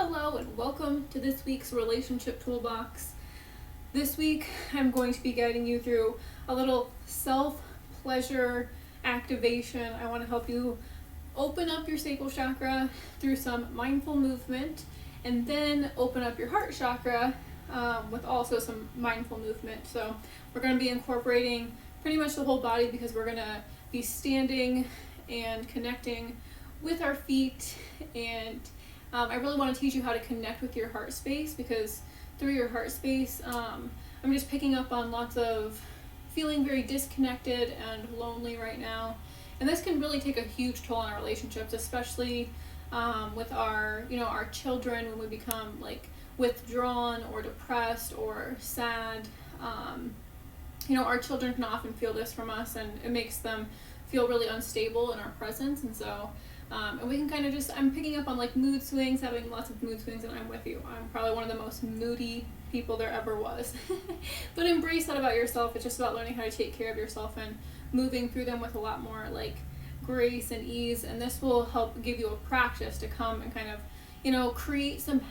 Hello and welcome to this week's Relationship Toolbox. This week I'm going to be guiding you through a little self-pleasure activation. I want to help you open up your sacral chakra through some mindful movement and then open up your heart chakra with also some mindful movement. So we're going to be incorporating pretty much the whole body because we're going to be standing and connecting with our feet, and I really want to teach you how to connect with your heart space, because through your heart space I'm just picking up on lots of feeling very disconnected and lonely right now, and this can really take a huge toll on our relationships, especially with our children. When we become like withdrawn or depressed or sad, our children can often feel this from us, and it makes them feel really unstable in our presence. And so and we can kind of I'm picking up on like mood swings, having lots of mood swings, and I'm with you. I'm probably one of the most moody people there ever was. But embrace that about yourself. It's just about learning how to take care of yourself and moving through them with a lot more like grace and ease. And this will help give you a practice to come and kind of, create some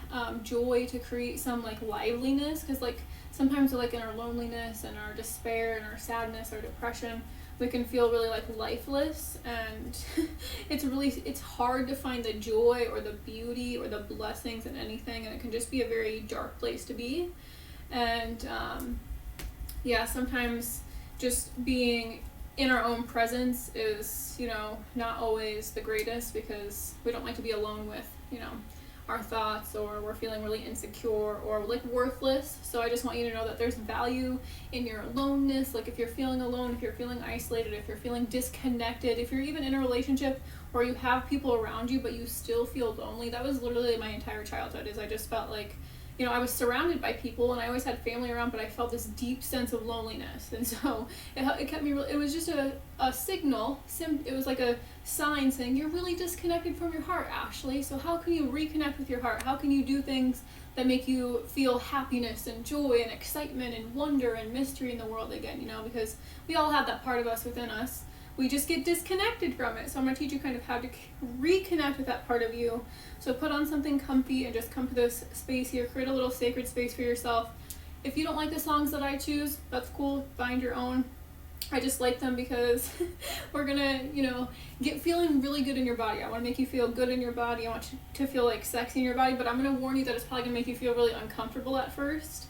joy, to create some like liveliness. Because like sometimes like in our loneliness and our despair and our sadness or depression, we can feel really like lifeless, and it's hard to find the joy or the beauty or the blessings in anything, and it can just be a very dark place to be. And sometimes just being in our own presence is not always the greatest, because we don't like to be alone with our thoughts, or we're feeling really insecure or like worthless. So I just want you to know that there's value in your aloneness. Like if you're feeling alone, if you're feeling isolated, if you're feeling disconnected, if you're even in a relationship where you have people around you but you still feel lonely. That was literally my entire childhood. Is I just felt like I was surrounded by people and I always had family around, but I felt this deep sense of loneliness. And so it kept me it was just a signal. It was like a sign saying, you're really disconnected from your heart, Ashley. So how can you reconnect with your heart? How can you do things that make you feel happiness and joy and excitement and wonder and mystery in the world again? Because we all have that part of us within us. We just get disconnected from it. So I'm going to teach you kind of how to reconnect with that part of you. So put on something comfy and just come to this space here. Create a little sacred space for yourself. If you don't like the songs that I choose, that's cool. Find your own. I just like them because we're going to, get feeling really good in your body. I want to make you feel good in your body. I want you to feel like sexy in your body, but I'm going to warn you that it's probably going to make you feel really uncomfortable at first.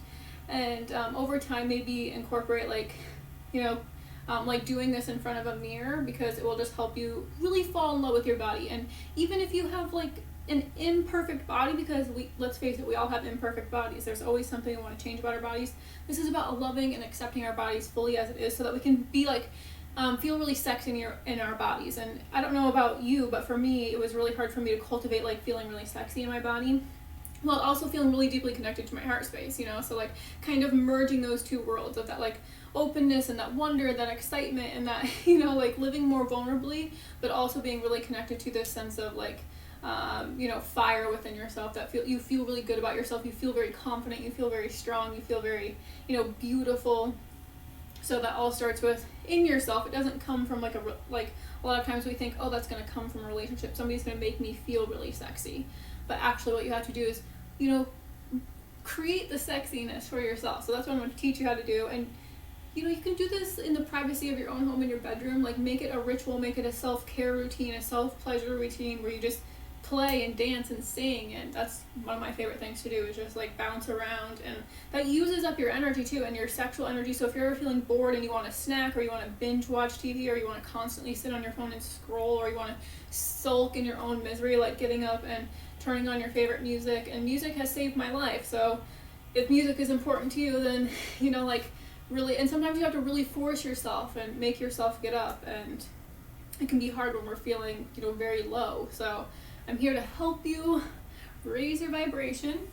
And over time, maybe incorporate like doing this in front of a mirror, because it will just help you really fall in love with your body. And even if you have like an imperfect body, because let's face it, we all have imperfect bodies. There's always something we want to change about our bodies. This is about loving and accepting our bodies fully as it is, so that we can be like feel really sexy in our bodies. And I don't know about you, but for me, it was really hard for me to cultivate like feeling really sexy in my body, while also feeling really deeply connected to my heart space, so like kind of merging those two worlds of that like openness and that wonder, that excitement, and that like living more vulnerably, but also being really connected to this sense of like fire within yourself, that you feel really good about yourself, you feel very confident, you feel very strong, you feel very beautiful. So that all starts with in yourself. It doesn't come from like a lot of times we think, oh, that's going to come from a relationship, somebody's going to make me feel really sexy. But actually what you have to do is create the sexiness for yourself. So that's what I'm going to teach you how to do. And you can do this in the privacy of your own home, in your bedroom. Like make it a ritual, make it a self-care routine, a self-pleasure routine, where you just play and dance and sing. And that's one of my favorite things to do, is just like bounce around, and that uses up your energy too, and your sexual energy. So if you're ever feeling bored and you want to snack, or you want to binge watch TV, or you want to constantly sit on your phone and scroll, or you want to sulk in your own misery, like getting up and turning on your favorite music. And music has saved my life. So if music is important to you, then really, and sometimes you have to really force yourself and make yourself get up, and it can be hard when we're feeling very low. So I'm here to help you raise your vibration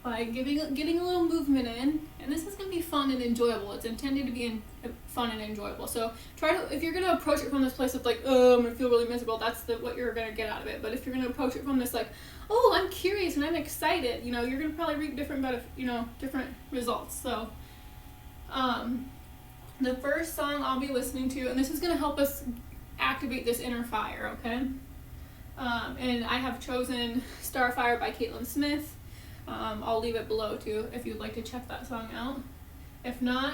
by getting a little movement in, and this is going to be fun and enjoyable. It's intended to be fun and enjoyable. So if you're going to approach it from this place of like, oh, I'm going to feel really miserable, that's what you're going to get out of it. But if you're going to approach it from this like, oh, I'm curious and I'm excited, you're going to probably reap different results. So the first song I'll be listening to, and this is going to help us activate this inner fire, okay? And I have chosen Starfire by Caitlyn Smith. I'll leave it below too if you'd like to check that song out. If not,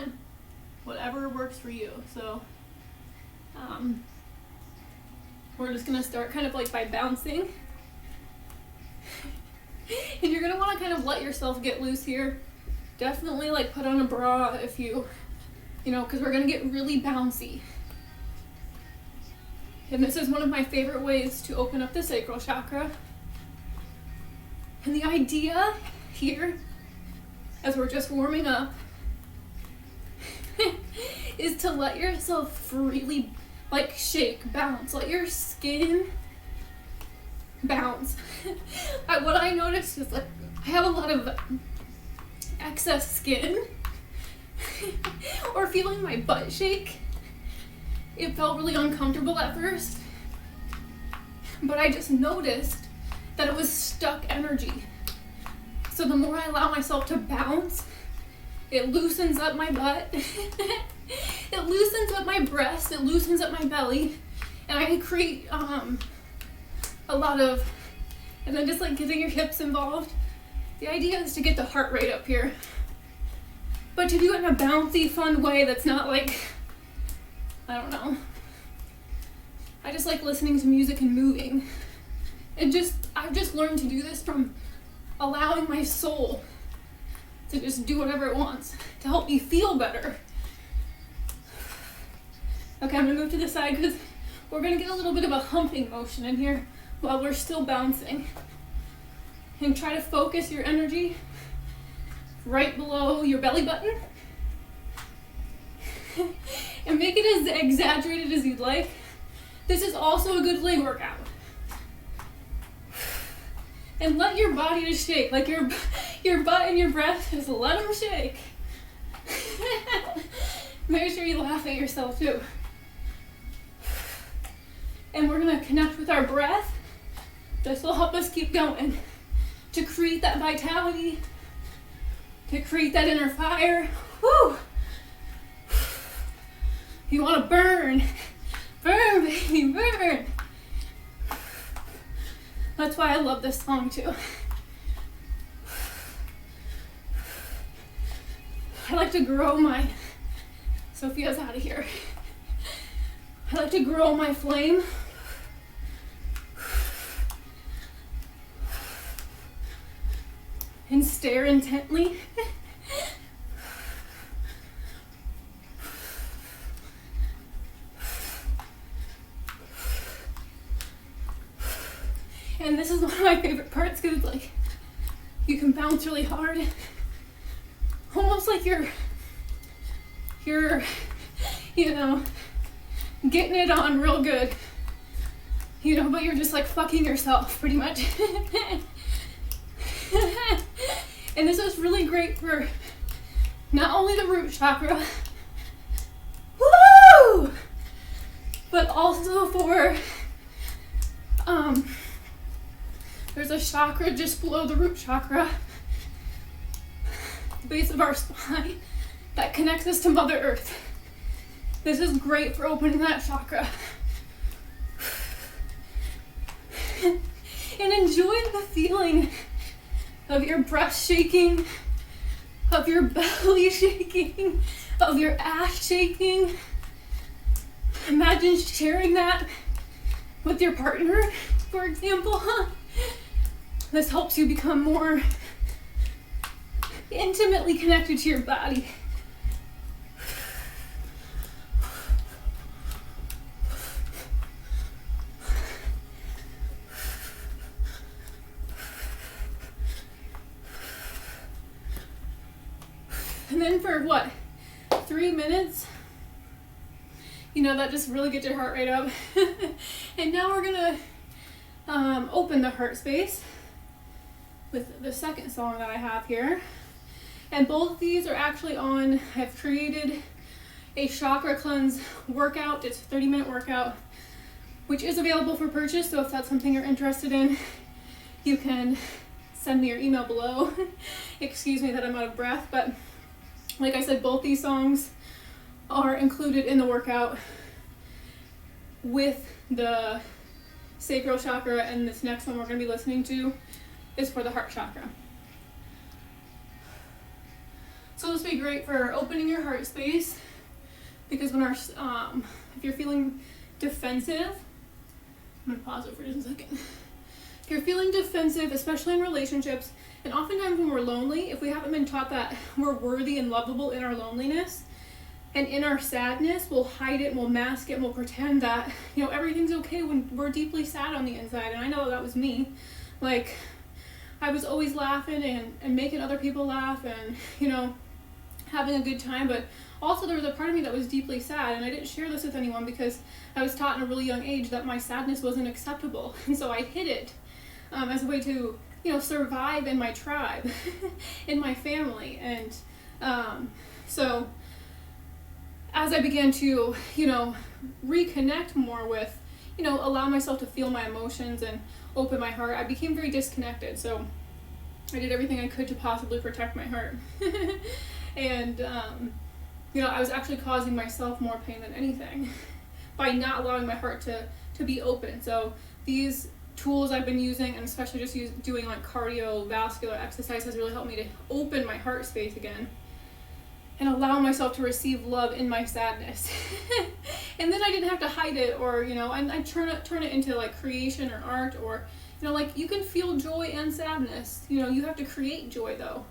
whatever works for you. So we're just gonna start kind of like by bouncing. And you're gonna wanna kind of let yourself get loose here. Definitely like put on a bra if you know, because we're gonna get really bouncy. And this is one of my favorite ways to open up the sacral chakra. And the idea here, as we're just warming up, is to let yourself freely like shake, bounce, let your skin bounce. What I noticed is like I have a lot of excess skin or feeling my butt shake. It felt really uncomfortable at first, but I just noticed that it was stuck energy. So the more I allow myself to bounce, it loosens up my butt, it loosens up my breasts, it loosens up my belly, and I can create a lot of, and then just like getting your hips involved. The idea is to get the heart rate up here, but to do it in a bouncy, fun way that's not like, I don't know. I just like listening to music and moving. And I've just learned to do this from allowing my soul to just do whatever it wants to help me feel better. Okay, I'm gonna move to the side because we're gonna get a little bit of a humping motion in here while we're still bouncing. And try to focus your energy right below your belly button. And make it as exaggerated as you'd like. This is also a good leg workout. And let your body just shake, like your butt and your breath, just let them shake. Make sure you laugh at yourself too. And we're gonna connect with our breath. This will help us keep going to create that vitality, to create that inner fire. Woo! You want to burn, baby, burn. That's why I love this song too. I like to grow my, Sophia's out of here. I like to grow my flame. And stare intently. And this is one of my favorite parts because it's like you can bounce really hard, almost like you're you know, getting it on real good, you know, but you're just like fucking yourself pretty much. And this is really great for not only the root chakra, woo, but also for there's a chakra just below the root chakra, the base of our spine, that connects us to Mother Earth. This is great for opening that chakra. And enjoy the feeling of your breast shaking, of your belly shaking, of your ass shaking. Imagine sharing that with your partner, for example. This helps you become more intimately connected to your body. And then for what, 3 minutes? You know, that just really gets your heart rate up. And now we're gonna open the heart space with the second song that I have here. And both these are actually on, I've created a chakra cleanse workout. It's a 30-minute workout, which is available for purchase. So if that's something you're interested in, you can send me your email below. Excuse me that I'm out of breath, but like I said, both these songs are included in the workout with the sacral chakra, and this next one we're going to be listening to is for the heart chakra. So this will be great for opening your heart space, because when if you're feeling defensive, I'm going to pause it for just a second. If you're feeling defensive, especially in relationships, and oftentimes when we're lonely, if we haven't been taught that we're worthy and lovable in our loneliness, and in our sadness, we'll hide it, and we'll mask it, and we'll pretend that, you know, everything's okay when we're deeply sad on the inside. And I know that was me. Like, I was always laughing and making other people laugh and, you know, having a good time. But also there was a part of me that was deeply sad, and I didn't share this with anyone because I was taught in a really young age that my sadness wasn't acceptable. And so I hid it as a way to, you know, survive in my tribe, in my family. And so as I began to, you know, reconnect more with, you know, allow myself to feel my emotions and open my heart, I became very disconnected. So I did everything I could to possibly protect my heart. And, you know, I was actually causing myself more pain than anything by not allowing my heart to be open. So these tools I've been using, and especially just doing like cardiovascular exercise, has really helped me to open my heart space again and allow myself to receive love in my sadness. And then I didn't have to hide it, or, you know, I turn it into like creation or art, or, you know, like you can feel joy and sadness. You know, you have to create joy though.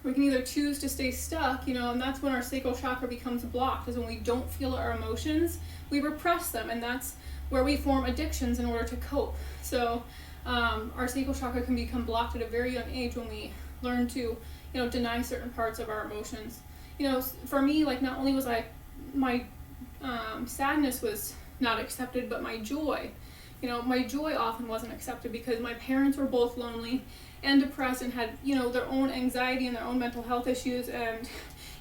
We can either choose to stay stuck, you know, and that's when our sacral chakra becomes blocked, is when we don't feel our emotions, we repress them, and that's where we form addictions in order to cope. So our sacral chakra can become blocked at a very young age when we learn to, you know, deny certain parts of our emotions. You know, for me, like, not only was my sadness was not accepted, but my joy. You know, my joy often wasn't accepted because my parents were both lonely and depressed and had, you know, their own anxiety and their own mental health issues, and,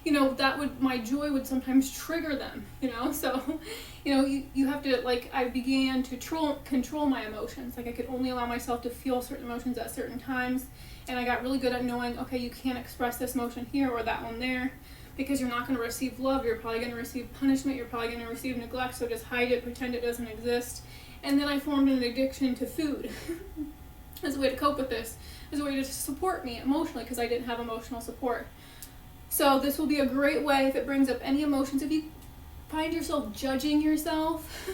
you know, my joy would sometimes trigger them, you know. So, you know, you have to, like, I began to control my emotions. Like, I could only allow myself to feel certain emotions at certain times, and I got really good at knowing, okay, you can't express this emotion here or that one there, because you're not going to receive love, you're probably going to receive punishment, you're probably going to receive neglect, so just hide it, pretend it doesn't exist. And then I formed an addiction to food as a way to cope with this, as a way to support me emotionally, because I didn't have emotional support. So this will be a great way if it brings up any emotions. If you find yourself judging yourself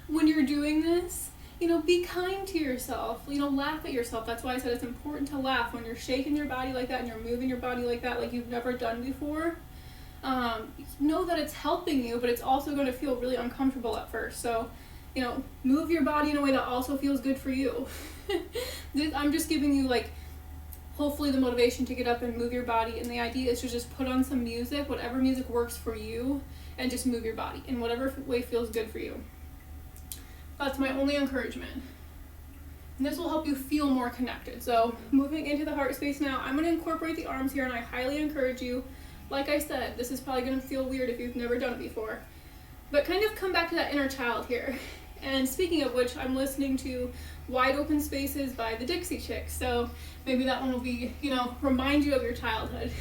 when you're doing this, you know, be kind to yourself, you know, laugh at yourself. That's why I said it's important to laugh when you're shaking your body like that and you're moving your body like that, like you've never done before. Know that it's helping you, but it's also going to feel really uncomfortable at first. So, you know, move your body in a way that also feels good for you. I'm just giving you, like, hopefully the motivation to get up and move your body, and the idea is to just put on some music, whatever music works for you, and just move your body in whatever way feels good for you. That's my only encouragement. And this will help you feel more connected. So moving into the heart space now, I'm going to incorporate the arms here, and I highly encourage you, like I said, this is probably going to feel weird if you've never done it before, but kind of come back to that inner child here. And speaking of which, I'm listening to Wide Open Spaces by the Dixie Chicks, so maybe that one will be, you know, remind you of your childhood.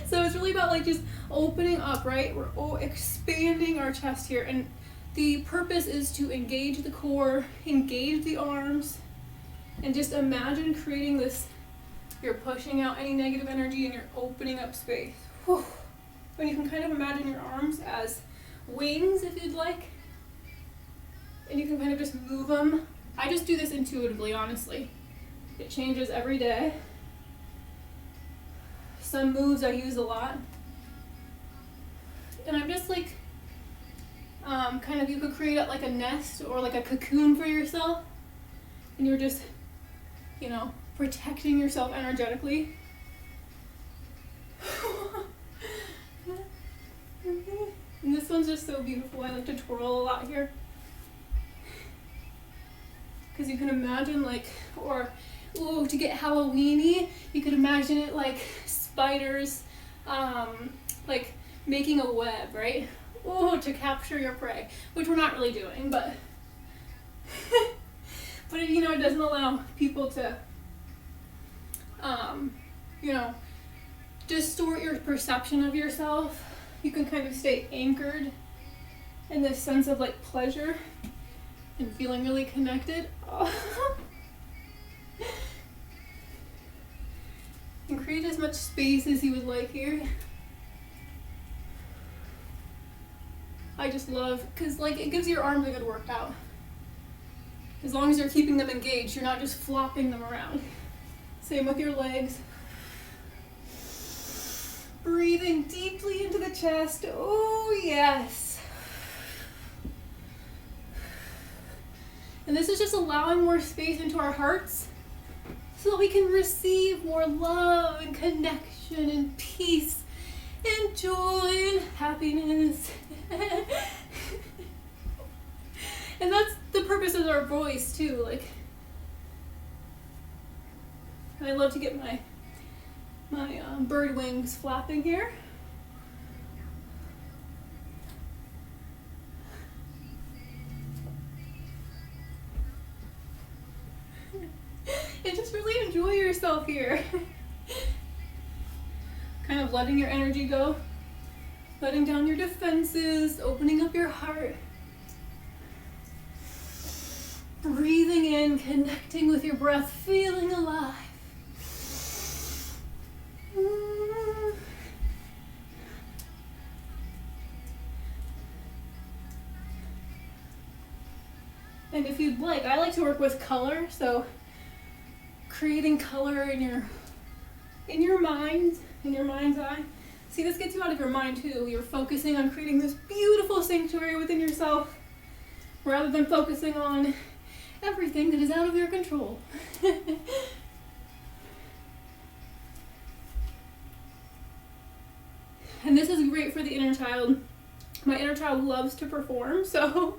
So it's really about, like, just opening up, right? We're expanding our chest here, and the purpose is to engage the core, engage the arms, and just imagine creating this. You're pushing out any negative energy and you're opening up space. Whew. And you can kind of imagine your arms as wings, if you'd like, and you can kind of just move them. I just do this intuitively, honestly. It changes every day. Some moves I use a lot. And I'm just like, kind of, you could create like a nest or like a cocoon for yourself. And you're just, you know, protecting yourself energetically. And this one's just so beautiful. I like to twirl a lot here. Because you can imagine, like, or, ooh, to get Halloween-y, you could imagine it like spiders, like making a web, right? Ooh, to capture your prey, which we're not really doing, but, but you know, it doesn't allow people to, you know, distort your perception of yourself. You can kind of stay anchored in this sense of, like, pleasure. and feeling really connected. Oh. And create as much space as you would like here. I just love, because like it gives your arms a good workout. As long as you're keeping them engaged, you're not just flopping them around. Same with your legs. Breathing deeply into the chest. Oh yes. And this is just allowing more space into our hearts so that we can receive more love and connection and peace and joy and happiness. And that's the purpose of our voice too. Like, I love to get my bird wings flapping here. And just really enjoy yourself here. Kind of letting your energy go, letting down your defenses, opening up your heart. Breathing in, connecting with your breath, feeling alive. And if you'd like, I like to work with color, so creating color in your mind, in your mind's eye. See, this gets you out of your mind too. You're focusing on creating this beautiful sanctuary within yourself rather than focusing on everything that is out of your control. And this is great for the inner child. My inner child loves to perform, so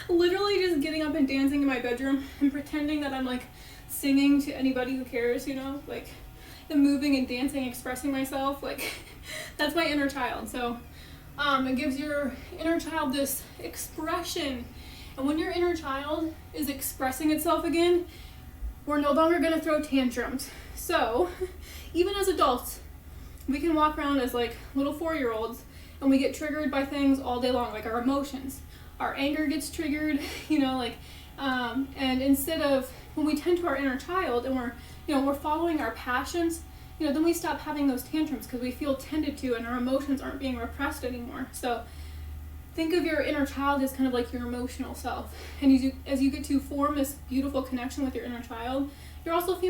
literally just getting up and dancing in my bedroom and pretending that I'm like singing to anybody who cares, you know, like, and moving and dancing, expressing myself, like, that's my inner child. So it gives your inner child this expression. And when your inner child is expressing itself again, we're no longer going to throw tantrums. So even as adults, we can walk around as like little 4-year-olds and we get triggered by things all day long, like our emotions. Our anger gets triggered, you know, like, and instead of, when we tend to our inner child and we're following our passions, you know, then we stop having those tantrums because we feel tended to and our emotions aren't being repressed anymore. So think of your inner child as kind of like your emotional self. And as you get to form this beautiful connection with your inner child, you're also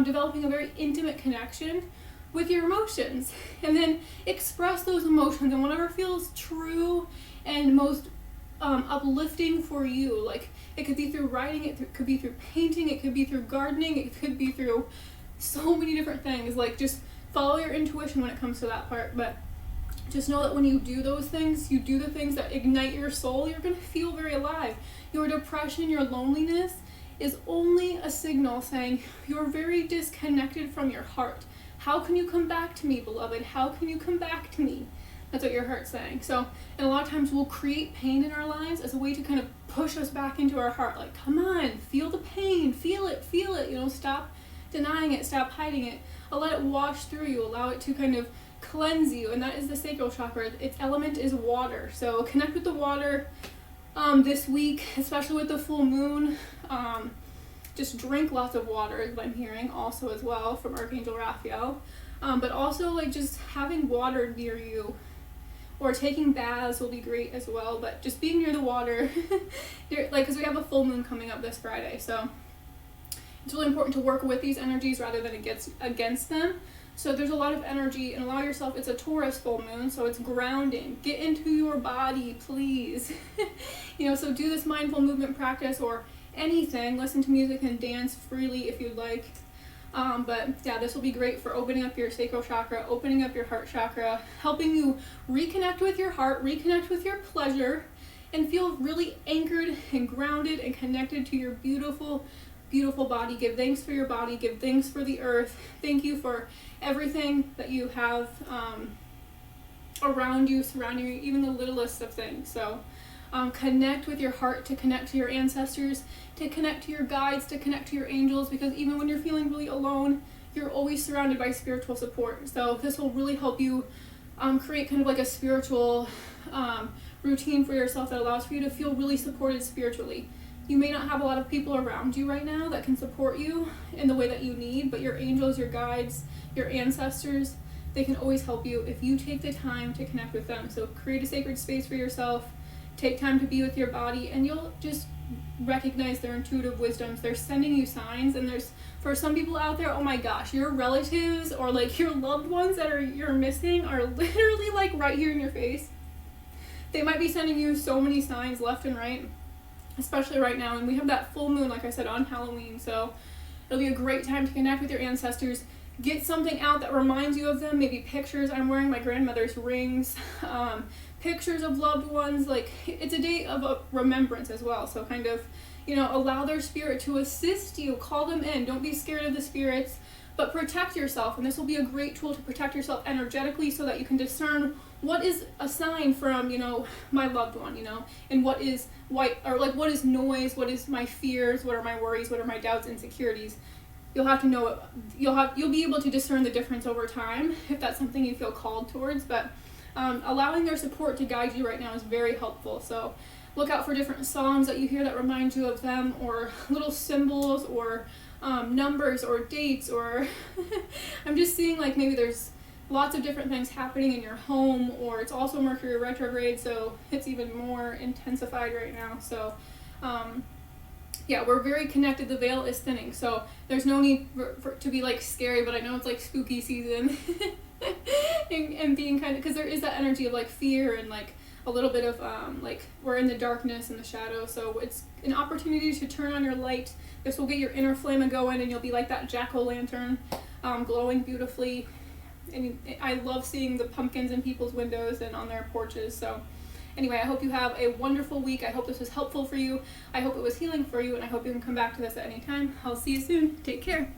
developing a very intimate connection with your emotions. And then express those emotions and whatever feels true and most uplifting for you. Like, it could be through writing, it could be through painting, it could be through gardening, it could be through so many different things. Like, just follow your intuition when it comes to that part. But just know that when you do those things, you do the things that ignite your soul, you're going to feel very alive. Your depression, your loneliness is only a signal saying you're very disconnected from your heart. How can you come back to me, beloved? How can you come back to me? That's what your heart's saying. So, and a lot of times we'll create pain in our lives as a way to kind of push us back into our heart. Like, come on, feel the pain, feel it, you know, stop denying it, stop hiding it. Let it wash through you, allow it to kind of cleanse you. And that is the sacral chakra. Its element is water. So connect with the water this week, especially with the full moon. Just drink lots of water is what I'm hearing also as well from Archangel Raphael. But also like just having water near you or taking baths will be great as well. But just being near the water, like, because we have a full moon coming up this Friday. So it's really important to work with these energies rather than against them. So there's a lot of energy, and allow yourself, it's a Taurus full moon, so it's grounding. Get into your body, please. You know, so do this mindful movement practice or anything. Listen to music and dance freely if you'd like. But yeah, this will be great for opening up your sacral chakra, opening up your heart chakra, helping you reconnect with your heart, reconnect with your pleasure, and feel really anchored and grounded and connected to your beautiful, beautiful body. Give thanks for your body. Give thanks for the earth. Thank you for everything that you have around you, surrounding you, even the littlest of things. So connect with your heart to connect to your ancestors, to connect to your guides, to connect to your angels, because even when you're feeling really alone, you're always surrounded by spiritual support. So this will really help you create kind of like a spiritual routine for yourself that allows for you to feel really supported spiritually. You may not have a lot of people around you right now that can support you in the way that you need, but your angels, your guides, your ancestors, they can always help you if you take the time to connect with them. So create a sacred space for yourself, take time to be with your body, and you'll just recognize their intuitive wisdoms. They're sending you signs, and there's, for some people out there, oh my gosh, your relatives or like your loved ones that you're missing are literally like right here in your face. They might be sending you so many signs left and right, especially right now. And we have that full moon, like I said, on Halloween. So it'll be a great time to connect with your ancestors. Get something out that reminds you of them. Maybe pictures. I'm wearing my grandmother's rings. Pictures of loved ones. Like, it's a day of a remembrance as well. So kind of, allow their spirit to assist you. Call them in. Don't be scared of the spirits, but protect yourself. And this will be a great tool to protect yourself energetically so that you can discern what is a sign from, my loved one, and what is white, or like what is noise, what is my fears, what are my worries, what are my doubts, insecurities. You'll have to know it. You'll be able to discern the difference over time if that's something you feel called towards, but allowing their support to guide you right now is very helpful. So look out for different songs that you hear that remind you of them, or little symbols, or numbers, or dates, or I'm just seeing like maybe there's lots of different things happening in your home, or it's also Mercury retrograde, so it's even more intensified right now. So yeah, we're very connected. The veil is thinning, so there's no need for to be like scary, but I know it's like spooky season and being kind of, because there is that energy of like fear and like a little bit of like we're in the darkness and the shadow. So it's an opportunity to turn on your light. This will get your inner flame going, and you'll be like that jack-o'-lantern, glowing beautifully. And I love seeing the pumpkins in people's windows and on their porches. So anyway, I hope you have a wonderful week. I hope this was helpful for you. I hope it was healing for you, and I hope you can come back to this at any time. I'll see you soon. Take care.